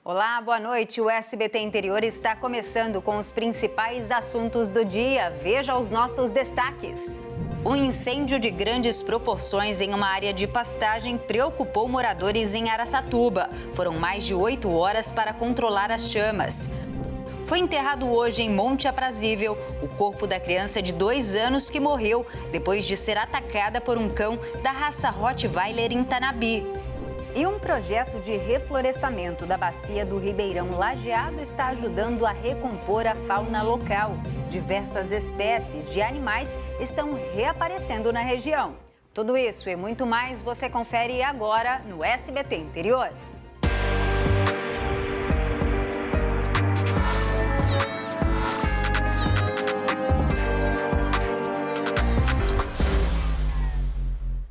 Olá, boa noite. O SBT Interior está começando com os principais assuntos do dia. Veja os nossos destaques. Um incêndio de grandes proporções em uma área de pastagem preocupou moradores em Araçatuba. Foram mais de 8 horas para controlar as chamas. Foi enterrado hoje em Monte Aprazível o corpo da criança de 2 anos que morreu depois de ser atacada por um cão da raça Rottweiler em Tanabi. E um projeto de reflorestamento da bacia do Ribeirão Lajeado está ajudando a recompor a fauna local. Diversas espécies de animais estão reaparecendo na região. Tudo isso e muito mais você confere agora no SBT Interior.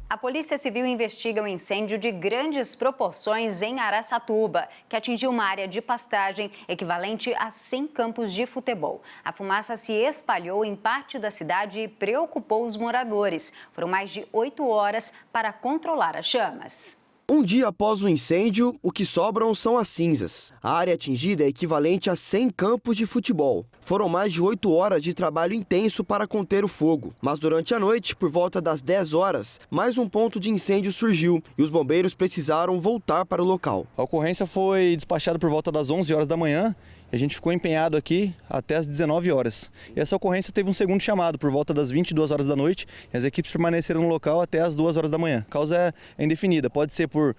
A Polícia Civil investiga um incêndio de grandes proporções em Araçatuba, que atingiu uma área de pastagem equivalente a 100 campos de futebol. A fumaça se espalhou em parte da cidade e preocupou os moradores. Foram mais de 8 horas para controlar as chamas. Um dia após o incêndio, o que sobram são as cinzas. A área atingida é equivalente a 100 campos de futebol. Foram mais de 8 horas de trabalho intenso para conter o fogo. Mas durante a noite, por volta das 10 horas, mais um ponto de incêndio surgiu e os bombeiros precisaram voltar para o local. A ocorrência foi despachada por volta das 11 horas da manhã. A gente ficou empenhado aqui até as 19 horas. E essa ocorrência teve um segundo chamado por volta das 22 horas da noite. E as equipes permaneceram no local até as 2 horas da manhã. A causa é indefinida, pode ser por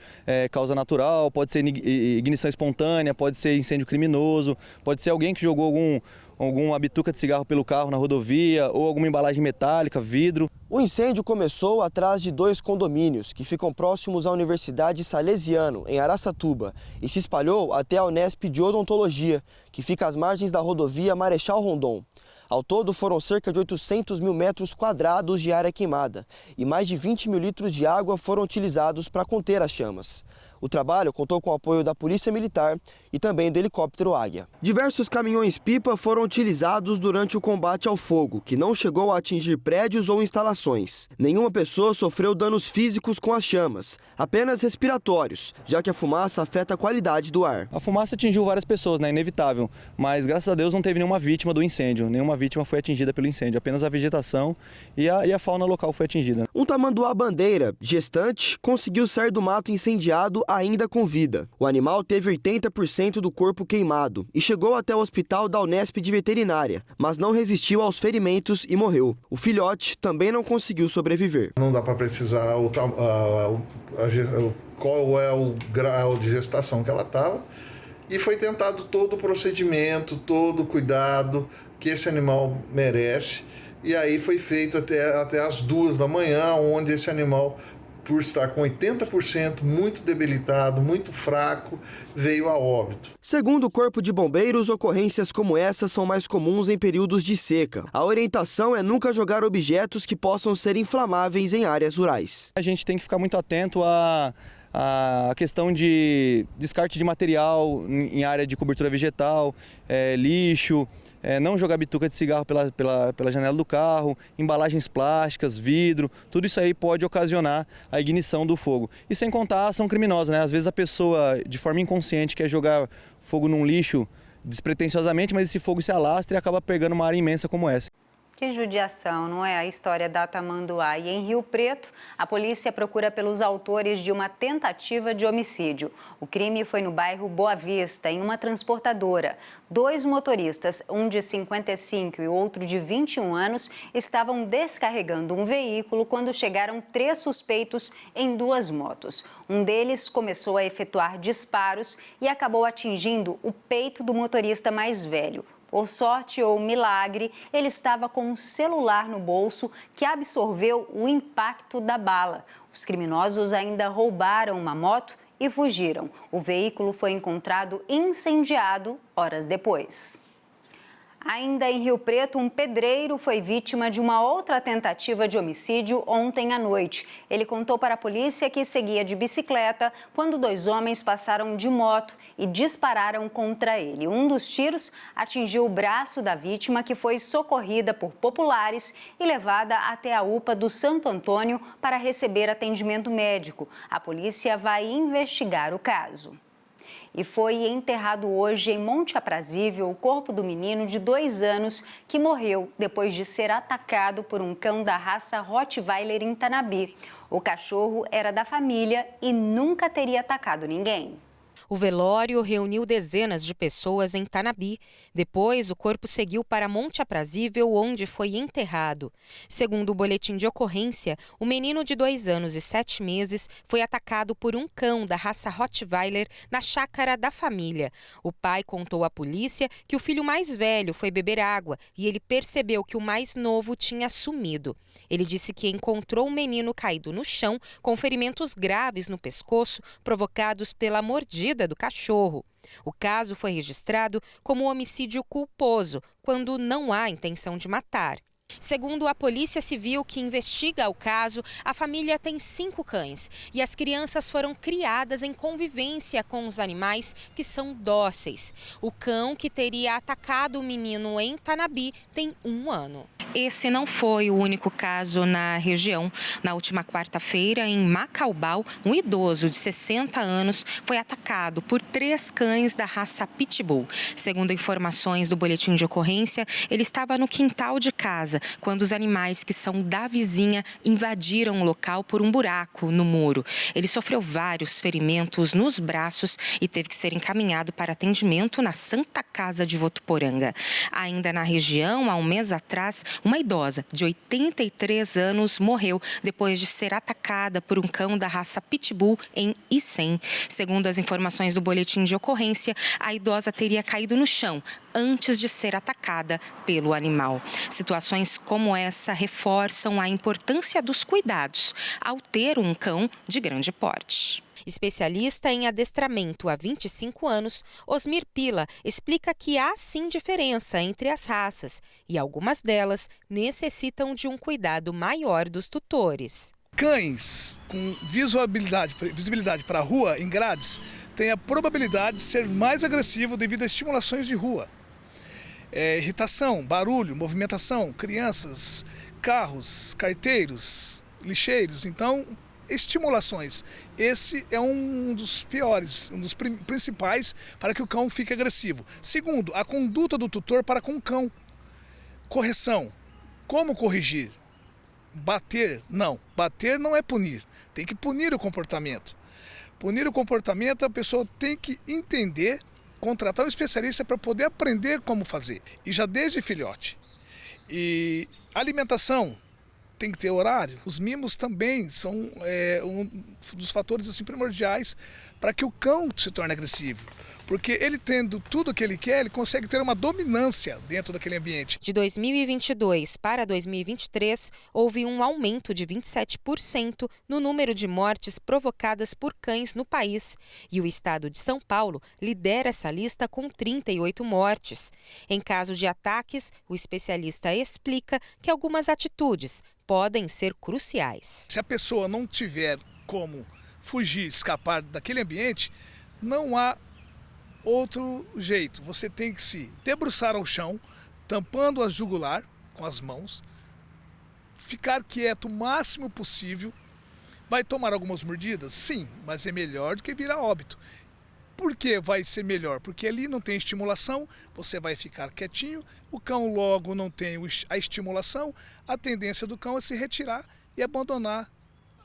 causa natural, pode ser ignição espontânea, pode ser incêndio criminoso, pode ser alguém que jogou alguma bituca de cigarro pelo carro na rodovia ou alguma embalagem metálica, vidro. O incêndio começou atrás de 2 condomínios que ficam próximos à Universidade Salesiano, em Araçatuba, e se espalhou até a Unesp de Odontologia, que fica às margens da rodovia Marechal Rondon. Ao todo, foram cerca de 800 mil metros quadrados de área queimada e mais de 20 mil litros de água foram utilizados para conter as chamas. O trabalho contou com o apoio da Polícia Militar e também do helicóptero Águia. Diversos caminhões-pipa foram utilizados durante o combate ao fogo, que não chegou a atingir prédios ou instalações. Nenhuma pessoa sofreu danos físicos com as chamas, apenas respiratórios, já que a fumaça afeta a qualidade do ar. A fumaça atingiu várias pessoas, inevitável, mas graças a Deus não teve nenhuma vítima do incêndio. Nenhuma vítima foi atingida pelo incêndio, apenas a vegetação e a fauna local foi atingida. Um tamanduá-bandeira, gestante, conseguiu sair do mato incendiado ainda com vida. O animal teve 80% do corpo queimado e chegou até o hospital da Unesp de veterinária, mas não resistiu aos ferimentos e morreu. O filhote também não conseguiu sobreviver. Não dá para precisar qual é o grau de gestação que ela estava e foi tentado todo o procedimento, todo o cuidado que esse animal merece e aí foi feito até as 2 da manhã, onde esse animal, por estar com 80% muito debilitado, muito fraco, veio a óbito. Segundo o Corpo de Bombeiros, ocorrências como essas são mais comuns em períodos de seca. A orientação é nunca jogar objetos que possam ser inflamáveis em áreas rurais. A gente tem que ficar muito atento a questão de descarte de material em área de cobertura vegetal, lixo, não jogar bituca de cigarro pela janela do carro, embalagens plásticas, vidro, tudo isso aí pode ocasionar a ignição do fogo. E sem contar a ação criminosa, Às vezes a pessoa, de forma inconsciente, quer jogar fogo num lixo despretensiosamente, mas esse fogo se alastra e acaba pegando uma área imensa como essa. Que judiação, não é? A história da tamanduá. E em Rio Preto, a polícia procura pelos autores de uma tentativa de homicídio. O crime foi no bairro Boa Vista, em uma transportadora. 2 motoristas, um de 55 e outro de 21 anos, estavam descarregando um veículo quando chegaram 3 suspeitos em 2 motos. Um deles começou a efetuar disparos e acabou atingindo o peito do motorista mais velho. Por sorte ou milagre, ele estava com um celular no bolso que absorveu o impacto da bala. Os criminosos ainda roubaram uma moto e fugiram. O veículo foi encontrado incendiado horas depois. Ainda em Rio Preto, um pedreiro foi vítima de uma outra tentativa de homicídio ontem à noite. Ele contou para a polícia que seguia de bicicleta quando 2 homens passaram de moto e dispararam contra ele. Um dos tiros atingiu o braço da vítima, que foi socorrida por populares e levada até a UPA do Santo Antônio para receber atendimento médico. A polícia vai investigar o caso. e foi enterrado hoje em Monte Aprazível o corpo do menino de 2 anos que morreu depois de ser atacado por um cão da raça Rottweiler em Tanabi. O cachorro era da família e nunca teria atacado ninguém. O velório reuniu dezenas de pessoas em Tanabi. Depois, o corpo seguiu para Monte Aprazível, onde foi enterrado. Segundo o boletim de ocorrência, o menino de 2 anos e 7 meses foi atacado por um cão da raça Rottweiler na chácara da família. O pai contou à polícia que o filho mais velho foi beber água e ele percebeu que o mais novo tinha sumido. Ele disse que encontrou o menino caído no chão com ferimentos graves no pescoço provocados pela mordida do cachorro. O caso foi registrado como homicídio culposo, quando não há intenção de matar. Segundo a Polícia Civil, que investiga o caso, a família tem 5 cães e as crianças foram criadas em convivência com os animais que são dóceis. O cão que teria atacado o menino em Tanabi tem 1 ano. Esse não foi o único caso na região. Na última quarta-feira, em Macaubal, um idoso de 60 anos foi atacado por 3 cães da raça Pitbull. Segundo informações do boletim de ocorrência, ele estava no quintal de casa quando os animais que são da vizinha invadiram o local por um buraco no muro. Ele sofreu vários ferimentos nos braços e teve que ser encaminhado para atendimento na Santa Casa de Votuporanga. Ainda na região, há um mês atrás, uma idosa de 83 anos morreu depois de ser atacada por um cão da raça Pitbull em Icém. Segundo as informações do boletim de ocorrência, a idosa teria caído no chão antes de ser atacada pelo animal. Situações como essa reforçam a importância dos cuidados ao ter um cão de grande porte. Especialista em adestramento há 25 anos, Osmir Pila explica que há sim diferença entre as raças e algumas delas necessitam de um cuidado maior dos tutores. Cães com visibilidade para a rua em grades têm a probabilidade de ser mais agressivo devido a estimulações de rua. Irritação, barulho, movimentação, crianças, carros, carteiros, lixeiros. Então, estimulações. Esse é um dos piores, um dos principais para que o cão fique agressivo. Segundo, a conduta do tutor para com o cão. Correção. Como corrigir? Bater? Não. Bater não é punir. Tem que punir o comportamento. Punir o comportamento, a pessoa tem que entender, contratar um especialista para poder aprender como fazer. E já desde filhote. E alimentação. Tem que ter horário. Os mimos também são um dos fatores assim, primordiais para que o cão se torne agressivo. Porque ele tendo tudo o que ele quer, ele consegue ter uma dominância dentro daquele ambiente. De 2022 para 2023, houve um aumento de 27% no número de mortes provocadas por cães no país. E o estado de São Paulo lidera essa lista com 38 mortes. Em caso de ataques, o especialista explica que algumas atitudes podem ser cruciais. Se a pessoa não tiver como fugir, escapar daquele ambiente, não há outro jeito. Você tem que se debruçar ao chão, tampando a jugular com as mãos, ficar quieto o máximo possível. Vai tomar algumas mordidas? Sim, mas é melhor do que vir a óbito. Por que vai ser melhor? Porque ali não tem estimulação, você vai ficar quietinho, o cão logo não tem a estimulação, a tendência do cão é se retirar e abandonar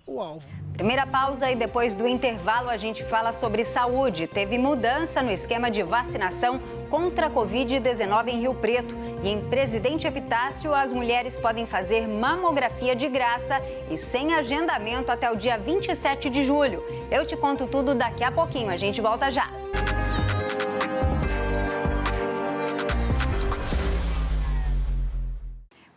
o alvo. Primeira pausa e depois do intervalo a gente fala sobre saúde. Teve mudança no esquema de vacinação contra a Covid-19 em Rio Preto. E em Presidente Epitácio, as mulheres podem fazer mamografia de graça e sem agendamento até o dia 27 de julho. Eu te conto tudo daqui a pouquinho. A gente volta já.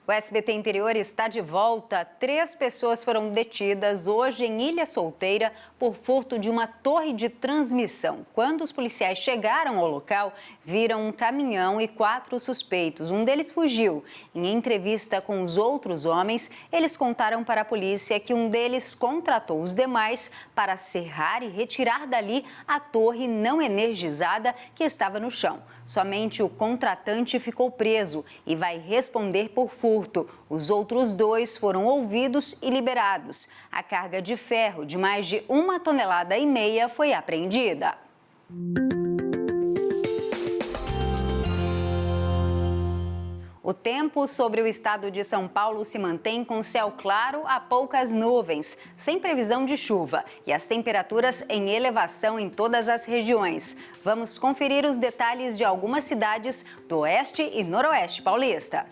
O SBT Interior está de volta. 3 pessoas foram detidas hoje em Ilha Solteira por furto de uma torre de transmissão. Quando os policiais chegaram ao local, viram um caminhão e 4 suspeitos. Um deles fugiu. Em entrevista com os outros homens, eles contaram para a polícia que um deles contratou os demais para serrar e retirar dali a torre não energizada que estava no chão. Somente o contratante ficou preso e vai responder por furto. Os outros 2 foram ouvidos e liberados. A carga de ferro de mais de 1,5 toneladas foi apreendida. O tempo sobre o estado de São Paulo se mantém com céu claro a poucas nuvens, sem previsão de chuva, e as temperaturas em elevação em todas as regiões. Vamos conferir os detalhes de algumas cidades do oeste e noroeste paulista.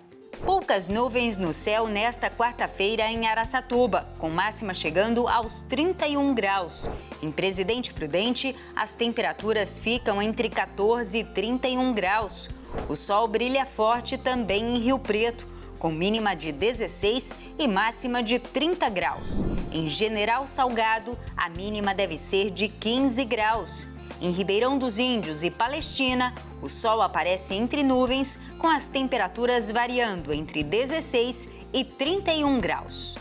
Poucas nuvens no céu nesta quarta-feira em Araçatuba, com máxima chegando aos 31 graus. Em Presidente Prudente, as temperaturas ficam entre 14 e 31 graus. O sol brilha forte também em Rio Preto, com mínima de 16 e máxima de 30 graus. Em General Salgado, a mínima deve ser de 15 graus. Em Ribeirão dos Índios e Palestina, o sol aparece entre nuvens, com as temperaturas variando entre 16 e 31 graus.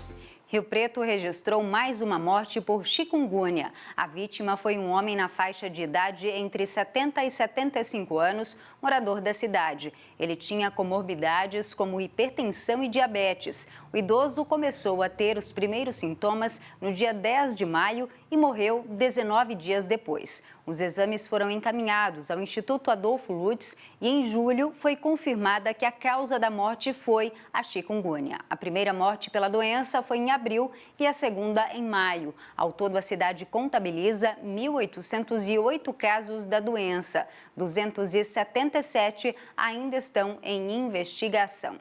Rio Preto registrou mais uma morte por chikungunya. A vítima foi um homem na faixa de idade entre 70 e 75 anos, morador da cidade. Ele tinha comorbidades como hipertensão e diabetes. O idoso começou a ter os primeiros sintomas no dia 10 de maio e morreu 19 dias depois. Os exames foram encaminhados ao Instituto Adolfo Lutz e em julho foi confirmada que a causa da morte foi a chikungunya. A primeira morte pela doença foi em abril e a segunda em maio. Ao todo, a cidade contabiliza 1.808 casos da doença. 277 ainda estão em investigação.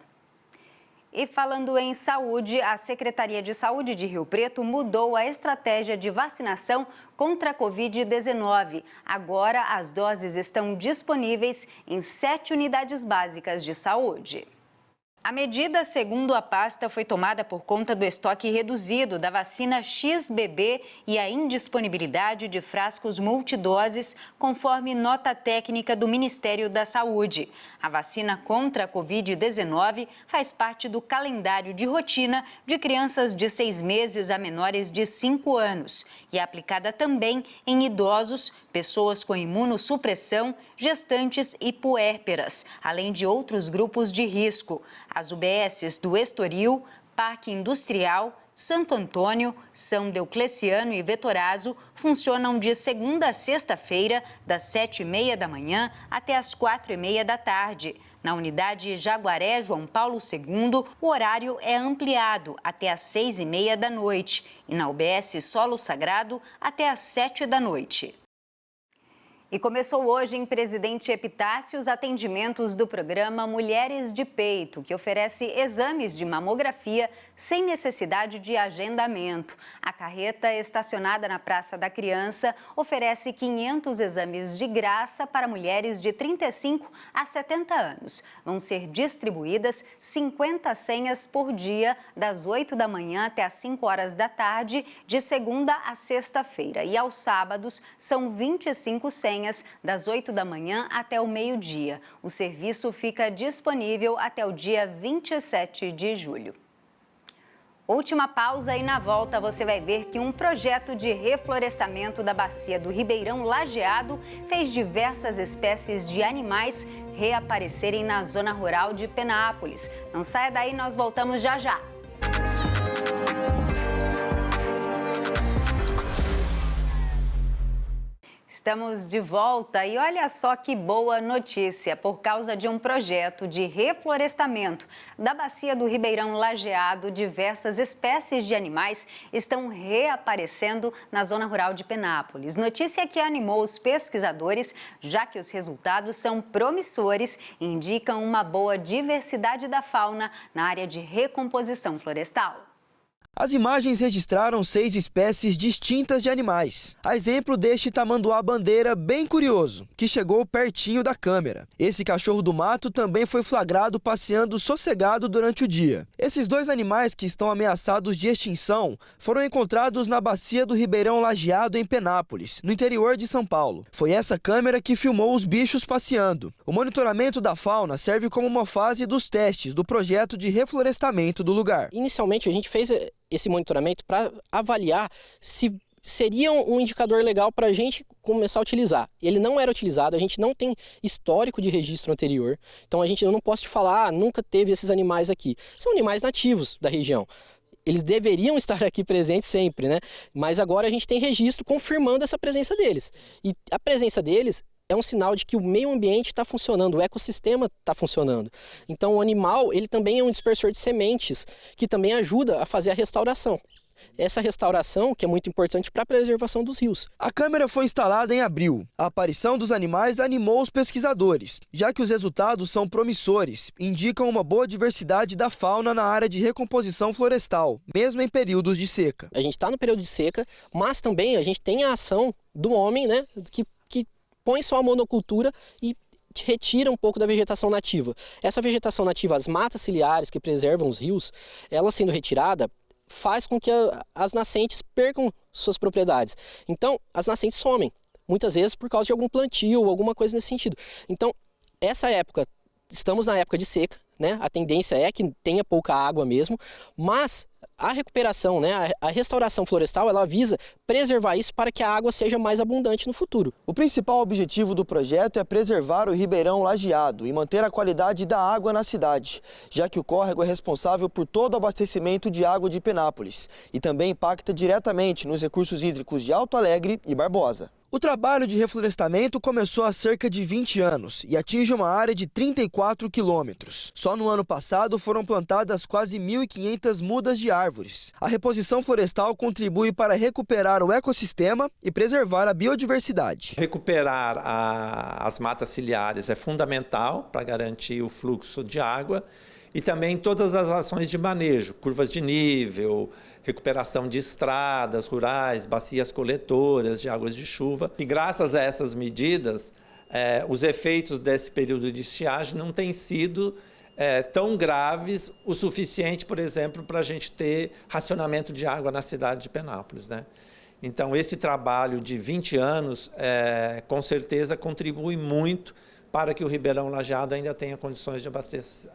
E falando em saúde, a Secretaria de Saúde de Rio Preto mudou a estratégia de vacinação contra a Covid-19. Agora, as doses estão disponíveis em 7 unidades básicas de saúde. A medida, segundo a pasta, foi tomada por conta do estoque reduzido da vacina XBB e a indisponibilidade de frascos multidoses, conforme nota técnica do Ministério da Saúde. A vacina contra a Covid-19 faz parte do calendário de rotina de crianças de 6 meses a menores de 5 anos e é aplicada também em idosos, pessoas com imunossupressão, gestantes e puérperas, além de outros grupos de risco. As UBSs do Estoril, Parque Industrial, Santo Antônio, São Deocleciano e Vetorazo funcionam de segunda a sexta-feira, das 7h30 da manhã até as 4h30 da tarde. Na unidade Jaguaré João Paulo II, o horário é ampliado até às 6h30 da noite e na UBS Solo Sagrado até às 7 da noite. E começou hoje em Presidente Epitácio os atendimentos do programa Mulheres de Peito, que oferece exames de mamografia sem necessidade de agendamento. A carreta, estacionada na Praça da Criança, oferece 500 exames de graça para mulheres de 35 a 70 anos. Vão ser distribuídas 50 senhas por dia, das 8 da manhã até as 5 horas da tarde, de segunda a sexta-feira. E aos sábados, são 25 senhas das 8 da manhã até o meio-dia. O serviço fica disponível até o dia 27 de julho. Última pausa e na volta você vai ver que um projeto de reflorestamento da bacia do Ribeirão Lajeado fez diversas espécies de animais reaparecerem na zona rural de Penápolis. Não saia daí, nós voltamos já já. Estamos de volta e olha só que boa notícia. Por causa de um projeto de reflorestamento da bacia do Ribeirão Lajeado, diversas espécies de animais estão reaparecendo na zona rural de Penápolis. Notícia que animou os pesquisadores, já que os resultados são promissores e indicam uma boa diversidade da fauna na área de recomposição florestal. As imagens registraram 6 espécies distintas de animais. A exemplo deste tamanduá-bandeira bem curioso, que chegou pertinho da câmera. Esse cachorro do mato também foi flagrado passeando sossegado durante o dia. Esses 2 animais que estão ameaçados de extinção foram encontrados na bacia do Ribeirão Lajeado, em Penápolis, no interior de São Paulo. Foi essa câmera que filmou os bichos passeando. O monitoramento da fauna serve como uma fase dos testes do projeto de reflorestamento do lugar. Inicialmente, a gente fez esse monitoramento para avaliar se seria um indicador legal para a gente começar a utilizar. Ele não era utilizado, a gente não tem histórico de registro anterior, então eu não posso te falar, nunca teve esses animais aqui. São animais nativos da região. Eles deveriam estar aqui presentes sempre, né? Mas agora a gente tem registro confirmando essa presença deles. E a presença deles é um sinal de que o meio ambiente está funcionando, o ecossistema está funcionando. Então o animal ele também é um dispersor de sementes, que também ajuda a fazer a restauração. Essa restauração que é muito importante para a preservação dos rios. A câmera foi instalada em abril. A aparição dos animais animou os pesquisadores, já que os resultados são promissores e indicam uma boa diversidade da fauna na área de recomposição florestal, mesmo em períodos de seca. A gente está no período de seca, mas também a gente tem a ação do homem, né, que põe só a monocultura e retira um pouco da vegetação nativa. Essa vegetação nativa, as matas ciliares que preservam os rios, ela sendo retirada, faz com que as nascentes percam suas propriedades. Então, as nascentes somem, muitas vezes por causa de algum plantio ou alguma coisa nesse sentido. Então, essa época, estamos na época de seca, né? A tendência é que tenha pouca água mesmo, mas a recuperação, né? A restauração florestal, ela visa preservar isso para que a água seja mais abundante no futuro. O principal objetivo do projeto é preservar o Ribeirão Lajeado e manter a qualidade da água na cidade, já que o córrego é responsável por todo o abastecimento de água de Penápolis e também impacta diretamente nos recursos hídricos de Alto Alegre e Barbosa. O trabalho de reflorestamento começou há cerca de 20 anos e atinge uma área de 34 quilômetros. Só no ano passado foram plantadas quase 1.500 mudas de árvores. A reposição florestal contribui para recuperar o ecossistema e preservar a biodiversidade. Recuperar as matas ciliares é fundamental para garantir o fluxo de água e também todas as ações de manejo, curvas de nível, recuperação de estradas rurais, bacias coletoras de águas de chuva. E graças a essas medidas, os efeitos desse período de estiagem não têm sido tão graves o suficiente, por exemplo, para a gente ter racionamento de água na cidade de Penápolis, né? Então, esse trabalho de 20 anos, com certeza, contribui muito para que o Ribeirão Lajeado ainda tenha condições de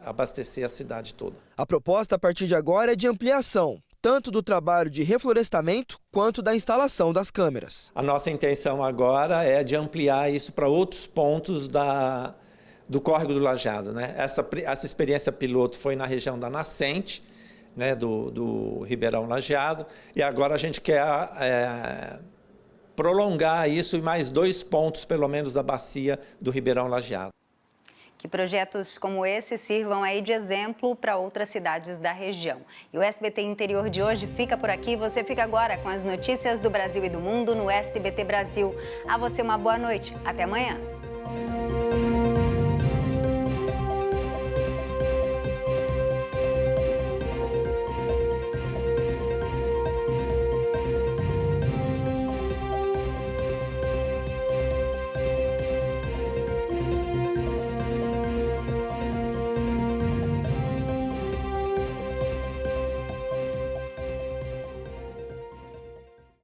abastecer a cidade toda. A proposta a partir de agora é de ampliação, tanto do trabalho de reflorestamento quanto da instalação das câmeras. A nossa intenção agora é de ampliar isso para outros pontos do córrego do Lajeado, né? Essa experiência piloto foi na região da nascente, né, do Ribeirão Lajeado, e agora a gente quer prolongar isso em mais 2 pontos, pelo menos, da bacia do Ribeirão Lajeado. Que projetos como esse sirvam aí de exemplo para outras cidades da região. E o SBT Interior de hoje fica por aqui. Você fica agora com as notícias do Brasil e do mundo no SBT Brasil. A você uma boa noite. Até amanhã.